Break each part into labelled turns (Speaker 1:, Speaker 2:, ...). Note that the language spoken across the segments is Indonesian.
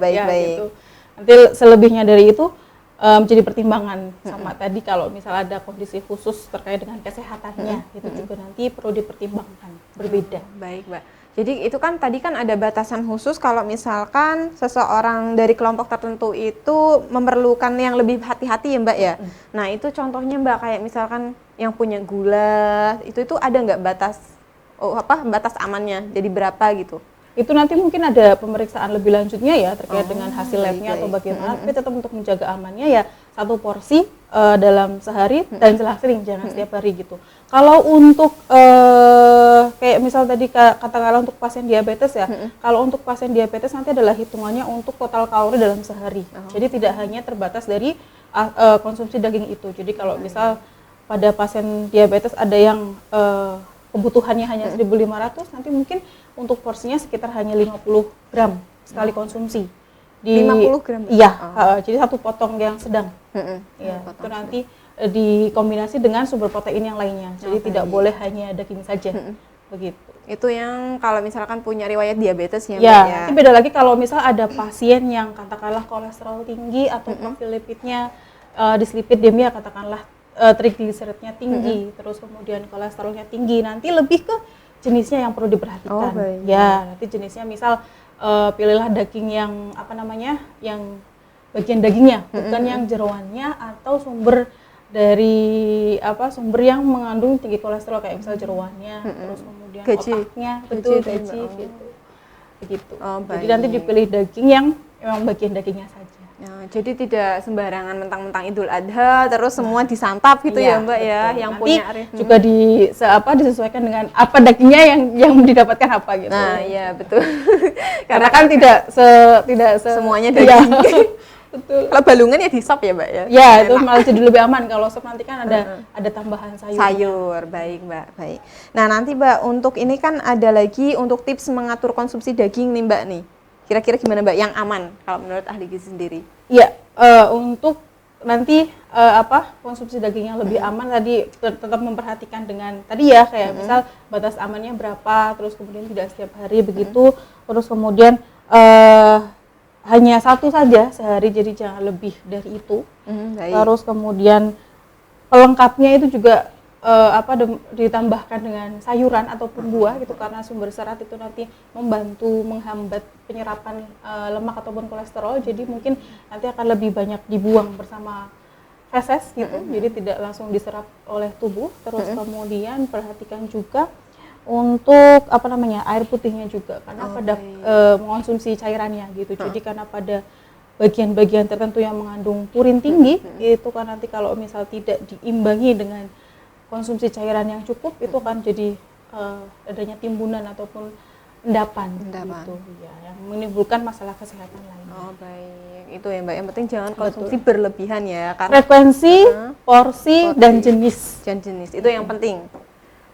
Speaker 1: baik.
Speaker 2: Gitu. Nanti selebihnya dari itu jadi pertimbangan sama tadi kalau misal ada kondisi khusus terkait dengan kesehatannya itu juga nanti perlu dipertimbangkan berbeda.
Speaker 1: Baik, Mbak. Jadi itu kan tadi kan ada batasan khusus kalau misalkan seseorang dari kelompok tertentu itu memerlukan yang lebih hati-hati ya Mbak ya. Nah itu contohnya Mbak kayak misalkan yang punya gula itu ada nggak batas amannya jadi berapa gitu?
Speaker 2: Itu nanti mungkin ada pemeriksaan lebih lanjutnya ya terkait dengan hasil labnya atau bagaimana, tapi tetap untuk menjaga amannya ya 1 porsi dalam sehari dan selang-seling, jangan setiap hari gitu. Kalau untuk kayak misal tadi katakanlah untuk pasien diabetes ya, kalau untuk pasien diabetes nanti adalah hitungannya untuk total kalori dalam sehari. Jadi tidak hanya terbatas dari konsumsi daging itu. Jadi kalau misal pada pasien diabetes ada yang kebutuhannya hanya 1.500, nanti mungkin untuk porsinya sekitar hanya 50 gram sekali konsumsi.
Speaker 1: 50 gram?
Speaker 2: Iya, jadi 1 potong yang sedang. Ya, itu nanti dikombinasi dengan sumber protein yang lainnya. Jadi tidak boleh hanya daging saja. Begitu.
Speaker 1: Itu yang kalau misalkan punya riwayat diabetes ya, Mbak
Speaker 2: ya.
Speaker 1: Ya.
Speaker 2: Nanti beda lagi kalau misal ada pasien yang katakanlah kolesterol tinggi atau profil lipidnya dislipidemia katakanlah trigliseridnya tinggi, terus kemudian kolesterolnya tinggi, nanti lebih ke jenisnya yang perlu diperhatikan. Ya, nanti jenisnya misal pilihlah daging yang yang bagian dagingnya, bukan yang jeroannya atau sumber dari sumber yang mengandung tinggi kolesterol kayak misal jeroannya, terus kemudian otaknya, gaji gitu. Begitu. Jadi nanti dipilih daging yang memang bagian dagingnya saja.
Speaker 1: Jadi tidak sembarangan mentang-mentang Idul Adha terus semua disantap gitu ya Mbak
Speaker 2: betul.
Speaker 1: ya, yang
Speaker 2: nanti
Speaker 1: punya
Speaker 2: juga disesuaikan dengan apa dagingnya yang didapatkan apa gitu.
Speaker 1: Nah, iya betul.
Speaker 2: Karena kan tidak
Speaker 1: semuanya daging.
Speaker 2: Betul.
Speaker 1: Kalau balungan ya di sop ya Mbak ya.
Speaker 2: Ya, itu malah jadi lebih aman. Kalau sop nanti kan ada tambahan
Speaker 1: sayur. Baik Mbak, baik. Nah, nanti Mbak untuk ini kan ada lagi untuk tips mengatur konsumsi daging nih Mbak nih. Kira-kira gimana Mbak yang aman kalau menurut ahli gizi sendiri?
Speaker 2: Iya, untuk nanti konsumsi daging yang lebih aman tadi tetap memperhatikan dengan tadi ya kayak misal batas amannya berapa, terus kemudian tidak setiap hari begitu, terus kemudian hanya 1 saja sehari, jadi jangan lebih dari itu. Terus kemudian pelengkapnya itu juga ditambahkan dengan sayuran ataupun buah gitu, karena sumber serat itu nanti membantu menghambat penyerapan lemak ataupun kolesterol, jadi mungkin nanti akan lebih banyak dibuang bersama feses gitu, jadi tidak langsung diserap oleh tubuh. Terus kemudian perhatikan juga untuk air putihnya juga, karena pada mengonsumsi cairannya gitu. Jadi karena pada bagian-bagian tertentu yang mengandung purin tinggi itu kan nanti kalau misal tidak diimbangi dengan konsumsi cairan yang cukup itu akan jadi adanya timbunan ataupun endapan. Gitu ya, yang menimbulkan masalah kesehatan lain.
Speaker 1: Oh baik, itu ya Mbak, yang penting jangan konsumsi berlebihan ya, karena
Speaker 2: frekuensi, porsi dan jenis
Speaker 1: itu yang penting.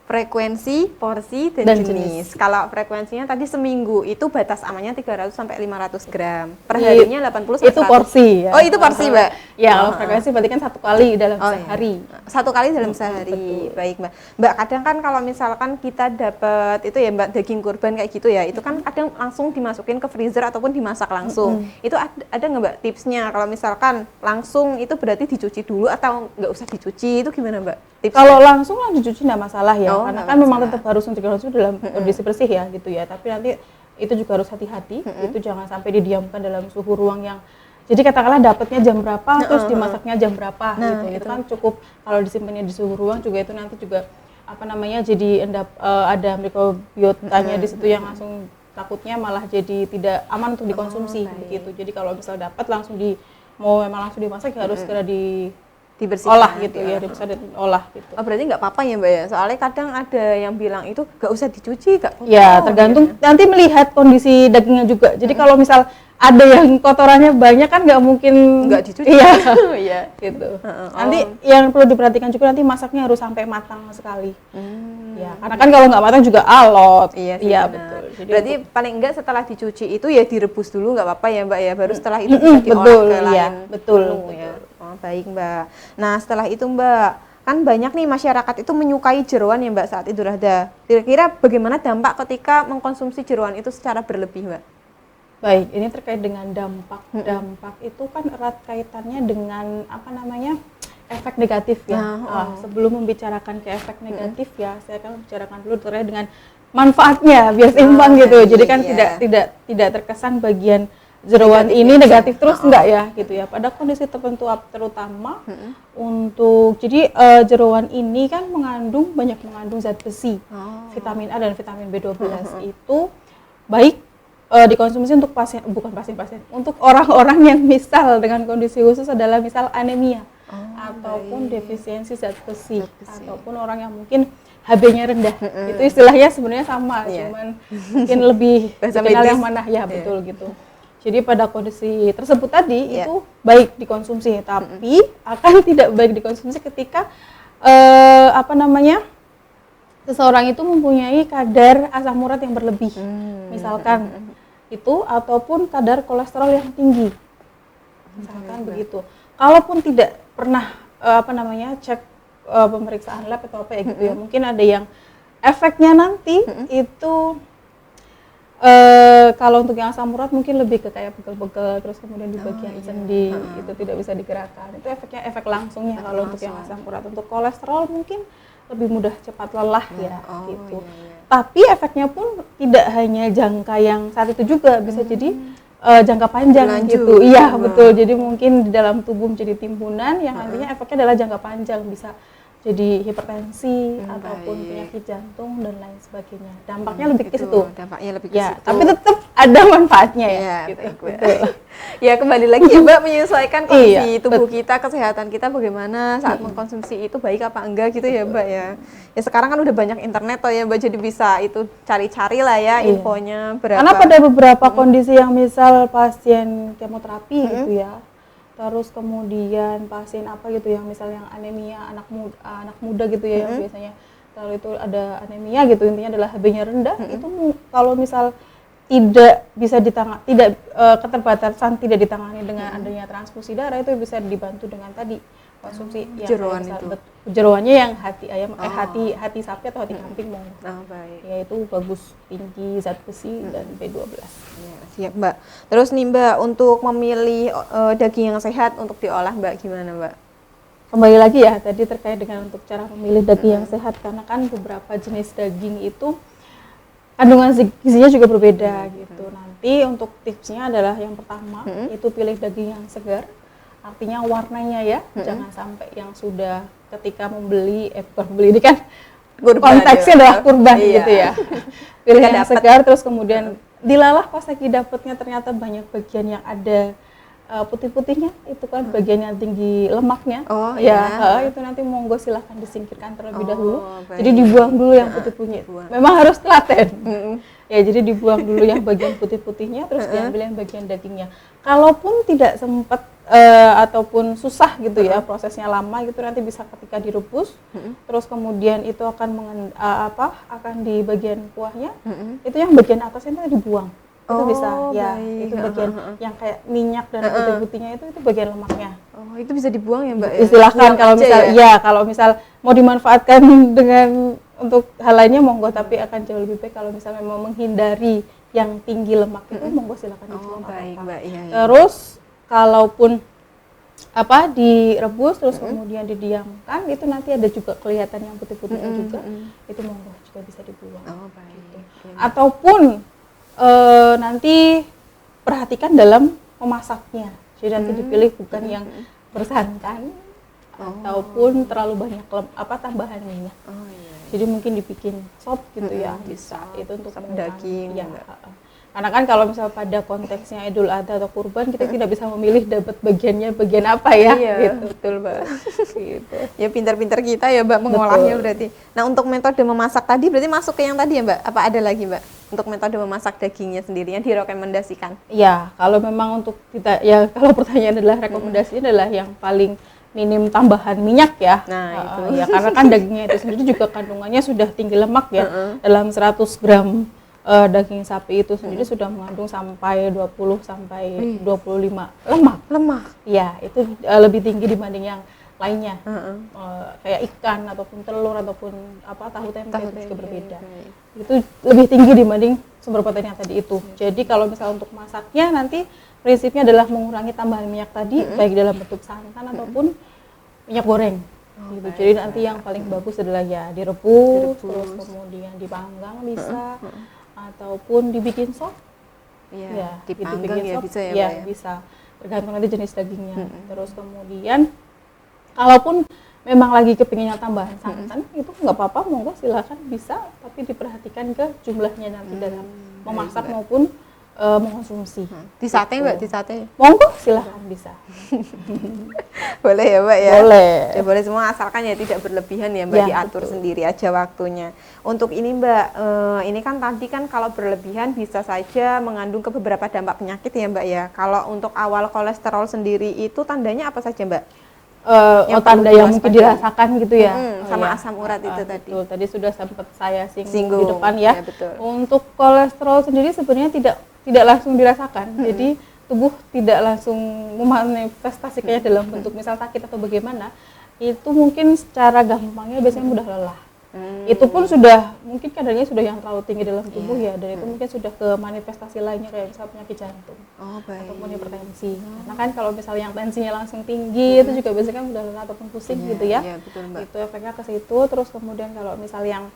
Speaker 1: Frekuensi, porsi, dan jenis. Kalau frekuensinya tadi seminggu itu batas amannya 300 sampai 500 gram. Perharinya 80 sampai 100.
Speaker 2: Itu porsi ya.
Speaker 1: Oh, itu porsi, Mbak.
Speaker 2: Ya, kalau frekuensi berarti kan 1 kali dalam sehari.
Speaker 1: Iya. 1 kali dalam sehari. Baik, Mbak. Mbak, kadang kan kalau misalkan kita dapat itu ya Mbak, daging kurban kayak gitu ya, itu kan kadang langsung dimasukin ke freezer ataupun dimasak langsung. Itu ada nggak Mbak tipsnya? Kalau misalkan langsung itu berarti dicuci dulu atau nggak usah dicuci, itu gimana Mbak? Tipsnya?
Speaker 2: Kalau langsung dicuci nggak masalah ya, karena kan memang tetap harus untuk dalam kondisi bersih ya gitu ya. Tapi nanti itu juga harus hati-hati, itu jangan sampai didiamkan dalam suhu ruang yang, jadi katakanlah dapatnya jam berapa, terus dimasaknya jam berapa gitu. Itu kan cukup, kalau disimpannya di suhu ruang juga itu nanti juga jadi ada mikrobiotanya di situ yang langsung takutnya malah jadi tidak aman untuk dikonsumsi gitu. Jadi kalau misal dapat langsung memang langsung dimasak ya harus segera dibersihkan gitu ya, bisa diolah gitu.
Speaker 1: Oh, berarti nggak apa-apa ya Mbak ya? Soalnya kadang ada yang bilang itu nggak usah dicuci, nggak apa-apa.
Speaker 2: Ya, tergantung nanti melihat kondisi dagingnya juga. Jadi kalau misal ada yang kotorannya banyak kan nggak mungkin
Speaker 1: nggak dicuci.
Speaker 2: Iya, gitu. Nanti yang perlu diperhatikan juga nanti masaknya harus sampai matang sekali. Ya, karena kan kalau nggak matang juga alot. Iya, betul.
Speaker 1: Jadi berarti paling enggak setelah dicuci itu ya direbus dulu nggak apa-apa ya Mbak ya. Baru setelah itu bisa diolah ke lain.
Speaker 2: Betul.
Speaker 1: Ya. Oh, baik Mbak. Nah setelah itu Mbak, kan banyak nih masyarakat itu menyukai jeroan ya Mbak saat Idul Adha. Kira-kira bagaimana dampak ketika mengkonsumsi jeroan itu secara berlebih Mbak?
Speaker 2: Baik, ini terkait dengan dampak. Dampak itu kan erat kaitannya dengan apa namanya efek negatif ya. Sebelum membicarakan ke efek negatif ya, saya akan membicarakan dulu terkait dengan manfaatnya biar seimbang gitu. Jadi kan tidak terkesan bagian jeroan ini negatif terus enggak ya gitu ya. Pada kondisi tertentu terutama untuk jadi jeroan ini kan banyak mengandung zat besi, vitamin A dan vitamin B12 itu baik dikonsumsi untuk untuk orang-orang yang misal dengan kondisi khusus adalah misal anemia ataupun defisiensi zat besi ataupun orang yang mungkin HB-nya rendah. Itu istilahnya sebenarnya sama, cuman mungkin lebih dikenal yang mana ya betul gitu. Jadi pada kondisi tersebut tadi itu baik dikonsumsi, tapi akan tidak baik dikonsumsi ketika seseorang itu mempunyai kadar asam urat yang berlebih, misalkan itu, ataupun kadar kolesterol yang tinggi, misalkan begitu. Kalaupun tidak pernah cek pemeriksaan lab atau apa ya gitu ya, mungkin ada yang efeknya nanti itu kalau untuk yang asam urat mungkin lebih ke kayak pegel-pegel, terus kemudian di bagian sendi itu tidak bisa digerakkan. Itu efek langsungnya kalau untuk yang asam urat. Untuk kolesterol mungkin lebih mudah cepat lelah ya gitu. Tapi efeknya pun tidak hanya jangka yang saat itu juga, bisa jadi jangka panjang gitu. Iya betul. Jadi mungkin di dalam tubuh menjadi timbunan yang nantinya efeknya adalah jangka panjang, bisa jadi hipertensi ataupun penyakit jantung dan lain sebagainya. Dampaknya lebih ke situ.
Speaker 1: Dampaknya lebih ke situ.
Speaker 2: Tapi tetap ada manfaatnya ya. Gitu.
Speaker 1: Betul. Ya kembali lagi ya Mbak, menyesuaikan kondisi tubuh kita, kesehatan kita bagaimana saat mengkonsumsi itu baik apa enggak gitu ya Mbak ya. Ya sekarang kan udah banyak internet ya Mbak, jadi bisa itu cari-cari lah ya infonya berapa.
Speaker 2: Karena pada beberapa kondisi yang misal pasien kemoterapi gitu ya, terus kemudian pasien apa gitu yang misal yang anemia anak muda gitu ya, yang biasanya kalau itu ada anemia gitu, intinya adalah HB-nya rendah, itu kalau misal tidak bisa keterbatasan tidak ditangani dengan adanya transfusi darah, itu bisa dibantu dengan tadi konsumsi
Speaker 1: jeroan itu.
Speaker 2: Jeroannya yang hati ayam, hati sapi atau hati kambing
Speaker 1: baik.
Speaker 2: Yaitu bagus, tinggi zat besi dan B12.
Speaker 1: Ya, siap Mbak. Terus nih Mbak, untuk memilih daging yang sehat untuk diolah Mbak, gimana Mbak?
Speaker 2: Kembali lagi ya tadi terkait dengan untuk cara memilih daging yang sehat, karena kan beberapa jenis daging itu kandungan gizinya juga berbeda gitu. Nanti untuk tipsnya adalah yang pertama itu pilih daging yang segar. Artinya warnanya ya, jangan sampai yang sudah ketika membeli, ini kan konteksnya adalah kurban gitu ya. Pilih yang segar, terus kemudian dilalah pas lagi dapatnya ternyata banyak bagian yang ada putih-putihnya, itu kan bagian yang tinggi lemaknya. Itu nanti monggo silahkan disingkirkan terlebih dahulu. Jadi dibuang dulu yang putih-putihnya. Memang harus telaten. Ya, jadi dibuang dulu yang bagian putih-putihnya, terus diambil yang bagian dagingnya. Kalaupun tidak sempat ataupun susah gitu ya, prosesnya lama gitu, nanti bisa ketika direbus, terus kemudian itu akan akan di bagian kuahnya, itu yang bagian atasnya itu dibuang. Itu bisa itu bagian yang kayak minyak dan putih-putihnya itu bagian lemaknya.
Speaker 1: Itu bisa dibuang ya Mbak?
Speaker 2: Istilahkan kalau misal kalau misal mau dimanfaatkan dengan untuk hal lainnya monggo, tapi akan jauh lebih baik kalau misal memang menghindari yang tinggi lemak itu monggo silakan dibuang.
Speaker 1: Mbak.
Speaker 2: Terus kalaupun direbus terus kemudian didiamkan, itu nanti ada juga kelihatan yang putih-putihnya juga, itu monggo juga bisa dibuang. Gitu. Ataupun nanti perhatikan dalam memasaknya, jadi nanti dipilih bukan yang bersantan ataupun terlalu banyak tambahan minyak. Jadi mungkin dibikin sop gitu ya, bisa itu untuk
Speaker 1: daging
Speaker 2: ya. Karena kan kalau misal pada konteksnya Idul Adha atau kurban, kita tidak bisa memilih dapat bagian apa ya. Gitu.
Speaker 1: Betul Mbak. Gitu. Ya pintar-pintar kita ya Mbak mengolahnya berarti. Nah, untuk metode memasak tadi berarti masuk ke yang tadi ya Mbak? Apa ada lagi Mbak? Untuk metode memasak dagingnya sendiri yang direkomendasikan?
Speaker 2: Ya, kalau memang untuk kita kalau pertanyaan adalah rekomendasinya adalah yang paling minim tambahan minyak ya.
Speaker 1: Nah, itu.
Speaker 2: Ya karena kan dagingnya itu sendiri juga kandungannya sudah tinggi lemak ya. Dalam 100 gram daging sapi itu sendiri sudah mengandung sampai 20 sampai 25 lemak.
Speaker 1: Lemak.
Speaker 2: Ya, itu lebih tinggi dibanding yang lainnya. Kayak ikan ataupun telur ataupun tahu tempe itu juga berbeda. Itu lebih tinggi dibanding sumber protein yang tadi itu. Jadi kalau misalnya untuk masaknya nanti prinsipnya adalah mengurangi tambahan minyak tadi, baik dalam bentuk santan ataupun minyak goreng. Gitu. Jadi nanti yang paling bagus adalah ya direbus, terus kemudian dipanggang bisa, ataupun dibikin sop.
Speaker 1: Ya,
Speaker 2: Dibikin
Speaker 1: dipanggang
Speaker 2: sop,
Speaker 1: bisa ya, Mbak ya?
Speaker 2: bisa. Tergantung nanti jenis dagingnya. Terus kemudian kalaupun memang lagi kepinginnya tambahan santan, itu nggak apa-apa, monggo silakan bisa, tapi diperhatikan ke jumlahnya nanti dalam memasak maupun mengkonsumsi.
Speaker 1: Di sate
Speaker 2: Gitu.
Speaker 1: Mbak, di sate.
Speaker 2: Monggo silakan bisa.
Speaker 1: Boleh ya Mbak ya?
Speaker 2: Boleh.
Speaker 1: Ya boleh semua, asalkan ya tidak berlebihan ya Mbak,
Speaker 2: Ya,
Speaker 1: diatur
Speaker 2: betul.
Speaker 1: sendiri aja waktunya. Untuk ini Mbak, ini kan tadi kan kalau berlebihan bisa saja mengandung ke beberapa dampak penyakit ya Mbak ya. Kalau untuk awal kolesterol sendiri itu tandanya apa saja Mbak? Yang
Speaker 2: Tanda
Speaker 1: perlu
Speaker 2: yang mungkin
Speaker 1: diwaspadai.
Speaker 2: dirasakan gitu ya.
Speaker 1: Sama
Speaker 2: Iya.
Speaker 1: asam urat itu tadi.
Speaker 2: Betul. Tadi sudah sempat saya singgung
Speaker 1: Singgung.
Speaker 2: di depan ya.
Speaker 1: Ya, betul.
Speaker 2: Untuk kolesterol sendiri sebenarnya tidak langsung dirasakan. Jadi tubuh tidak langsung memanifestasikannya dalam bentuk misal sakit atau bagaimana. Itu mungkin secara gampangnya biasanya mudah lelah. Itu pun sudah mungkin kadarnya sudah yang terlalu tinggi dalam tubuh ya, dan itu mungkin sudah ke manifestasi lainnya kayak misal penyakit jantung
Speaker 1: Oh baik.
Speaker 2: ataupun hipertensi. Karena kan kalau misalnya yang tensinya langsung tinggi itu juga biasanya kan udah lelah ataupun pusing gitu ya.
Speaker 1: Iya betul Mbak.
Speaker 2: Itu efeknya ke situ. Terus kemudian kalau misal yang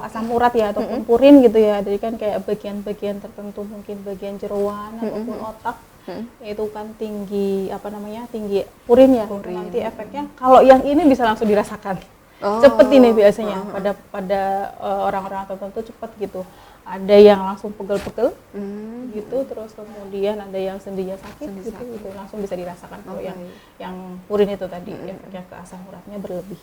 Speaker 2: asam urat ya ataupun purin gitu ya, jadi kan kayak bagian-bagian tertentu mungkin bagian jeroan ataupun otak itu kan tinggi tinggi purin ya. Itu nanti efeknya kalau yang ini bisa langsung dirasakan. Cepet ini biasanya pada orang-orang tertentu cepet gitu. Ada yang langsung pegel-pegel gitu, terus kemudian ada yang sendinya sakit gitu, langsung bisa dirasakan kalau yang purin itu tadi efeknya ke asam uratnya berlebih.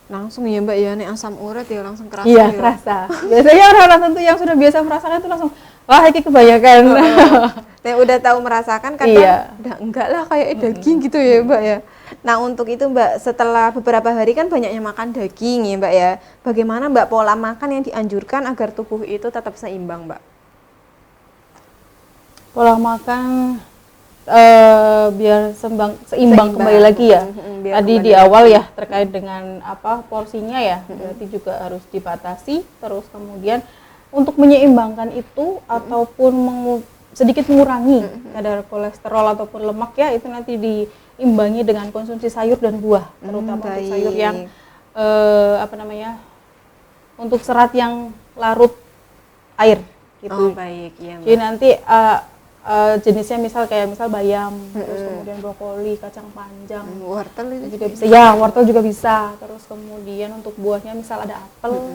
Speaker 1: Langsung ya Mbak ya, nih asam urat ya langsung kerasa
Speaker 2: Iya,
Speaker 1: ya.
Speaker 2: kerasa. Biasanya orang-orang tertentu yang sudah biasa merasakan itu langsung, wah ini kebanyakan.
Speaker 1: Yang udah tahu merasakan kadang
Speaker 2: Iya.
Speaker 1: udah enggak lah kayak daging gitu ya Mbak ya. Nah untuk itu Mbak, setelah beberapa hari kan banyaknya makan daging ya Mbak ya, bagaimana Mbak pola makan yang dianjurkan agar tubuh itu tetap seimbang Mbak?
Speaker 2: Pola makan biar seimbang kembali lagi ya.
Speaker 1: Biar
Speaker 2: Tadi
Speaker 1: kembali
Speaker 2: di awal ya terkait dengan porsinya ya, berarti juga harus dibatasi. Terus kemudian untuk menyeimbangkan itu ataupun sedikit mengurangi kadar kolesterol ataupun lemak ya, itu nanti diimbangi dengan konsumsi sayur dan buah, terutama untuk sayur yang untuk serat yang larut air gitu.
Speaker 1: Oh baik, ya Mbak.
Speaker 2: Jadi nanti jenisnya misal bayam, terus kemudian brokoli, kacang panjang,
Speaker 1: Wortel itu
Speaker 2: juga bisa. Ya, wortel juga bisa. Terus kemudian untuk buahnya misal ada apel,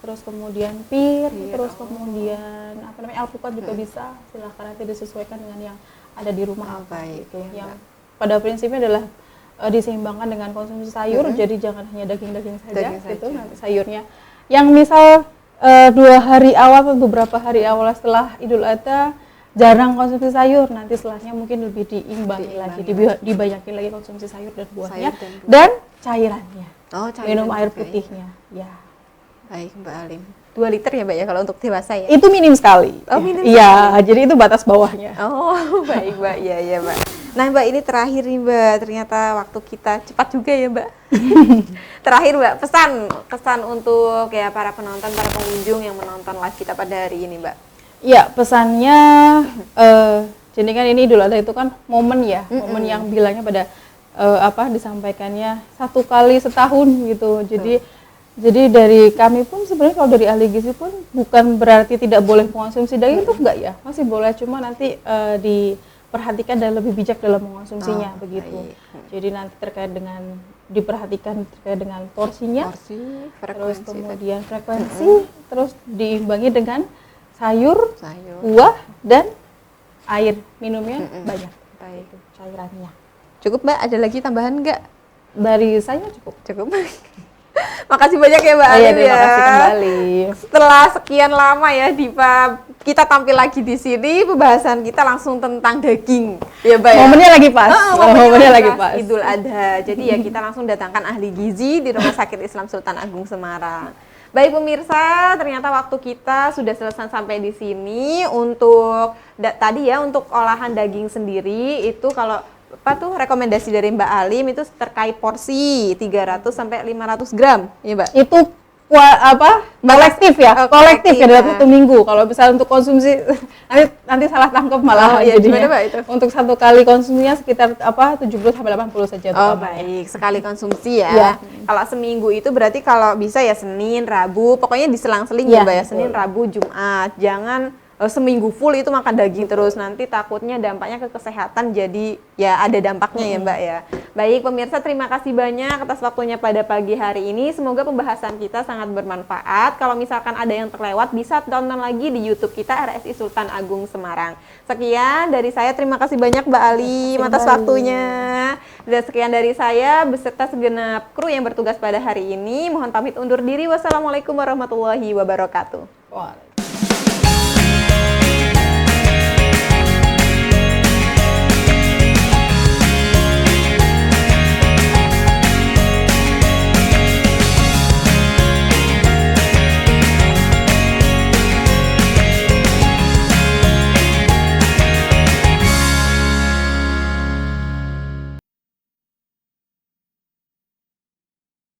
Speaker 2: terus kemudian pir, terus kemudian alpukat juga bisa. Silahkan nanti disesuaikan dengan yang ada di rumah.
Speaker 1: baik,
Speaker 2: Gitu.
Speaker 1: ya,
Speaker 2: Yang pada prinsipnya adalah diseimbangkan dengan konsumsi sayur, jadi jangan hanya daging-daging saja,
Speaker 1: Daging
Speaker 2: gitu.
Speaker 1: saja.
Speaker 2: Nanti sayurnya yang misal 2 hari awal atau beberapa hari awal setelah Idul Adha jarang konsumsi sayur, nanti setelahnya mungkin lebih diimbangi lagi, dibanyakin lagi konsumsi sayur dan buahnya,
Speaker 1: Sayur dan buah.
Speaker 2: dan cairannya.
Speaker 1: Oh, cairan
Speaker 2: Minum air
Speaker 1: juga ya.
Speaker 2: putihnya. Ya.
Speaker 1: Baik Mbak Alim. 2 liter ya Mbak ya kalau untuk dewasa ya?
Speaker 2: Itu minim sekali.
Speaker 1: Oh, minim
Speaker 2: Iya, jadi itu batas bawahnya.
Speaker 1: Oh baik Mbak, ya Mbak. Nah Mbak, ini terakhir nih Mbak, ternyata waktu kita cepat juga ya Mbak. Terakhir Mbak, kesan untuk ya para penonton, para pengunjung yang menonton live kita pada hari ini Mbak.
Speaker 2: Iya, pesannya jadi kan ini Idul Adha itu kan momen ya, momen yang bilangnya pada disampaikannya 1 kali setahun gitu. Jadi dari kami pun sebenarnya kalau dari ahli gizi pun bukan berarti tidak boleh mengkonsumsi daging, itu enggak ya, masih boleh, cuma nanti diperhatikan dan lebih bijak dalam mengkonsumsinya begitu. Jadi nanti diperhatikan terkait dengan porsinya,
Speaker 1: Porsi,
Speaker 2: terus
Speaker 1: frekuensi,
Speaker 2: kemudian frekuensi, terus diimbangi dengan sayur,
Speaker 1: sayur.
Speaker 2: buah, dan air minumnya banyak,
Speaker 1: Baik.
Speaker 2: itu cairannya.
Speaker 1: Cukup Mbak, ada lagi tambahan nggak?
Speaker 2: Dari saya cukup.
Speaker 1: Cukup. Makasih banyak ya Mbak
Speaker 2: Iya,
Speaker 1: Alim
Speaker 2: terima
Speaker 1: ya.
Speaker 2: kasih kembali.
Speaker 1: Setelah sekian lama ya Diva, kita tampil lagi di sini, pembahasan kita langsung tentang daging. Ya Mbak ya.
Speaker 2: Momennya lagi pas.
Speaker 1: Momennya
Speaker 2: lagi pas.
Speaker 1: Idul Adha. Jadi ya kita langsung datangkan ahli gizi di Rumah Sakit Islam Sultan Agung Semarang. Baik pemirsa, ternyata waktu kita sudah selesai sampai di sini untuk tadi ya, untuk olahan daging sendiri itu kalau apa tuh rekomendasi dari Mbak Alim itu terkait porsi 300 sampai 500 gram, ya Mbak?
Speaker 2: Itu kolektif ya, kolektif ya dalam
Speaker 1: ya.
Speaker 2: 1 minggu. Kalau misalnya untuk konsumsi nanti salah tangkap malah
Speaker 1: ya,
Speaker 2: jadinya.
Speaker 1: gimana, Mbak, itu?
Speaker 2: Untuk 1 kali konsumsinya sekitar 70 sampai 80 saja.
Speaker 1: Oh baik, sekali konsumsi ya.
Speaker 2: Ya.
Speaker 1: Kalau seminggu itu berarti kalau bisa ya Senin, Rabu, pokoknya diselang-seling ya
Speaker 2: Ya,
Speaker 1: Mbak ya,
Speaker 2: betul.
Speaker 1: Senin, Rabu, Jumat. Jangan seminggu full itu makan daging terus, nanti takutnya dampaknya ke kesehatan, jadi ya ada dampaknya ya Mbak ya. Baik pemirsa, terima kasih banyak atas waktunya pada pagi hari ini. Semoga pembahasan kita sangat bermanfaat. Kalau misalkan ada yang terlewat, bisa tonton lagi di YouTube kita RSI Sultan Agung Semarang. Sekian dari saya, terima kasih banyak Mbak Alim atas waktunya. Dan sekian dari saya beserta segenap kru yang bertugas pada hari ini. Mohon pamit undur diri. Wassalamualaikum warahmatullahi wabarakatuh.
Speaker 2: Wah.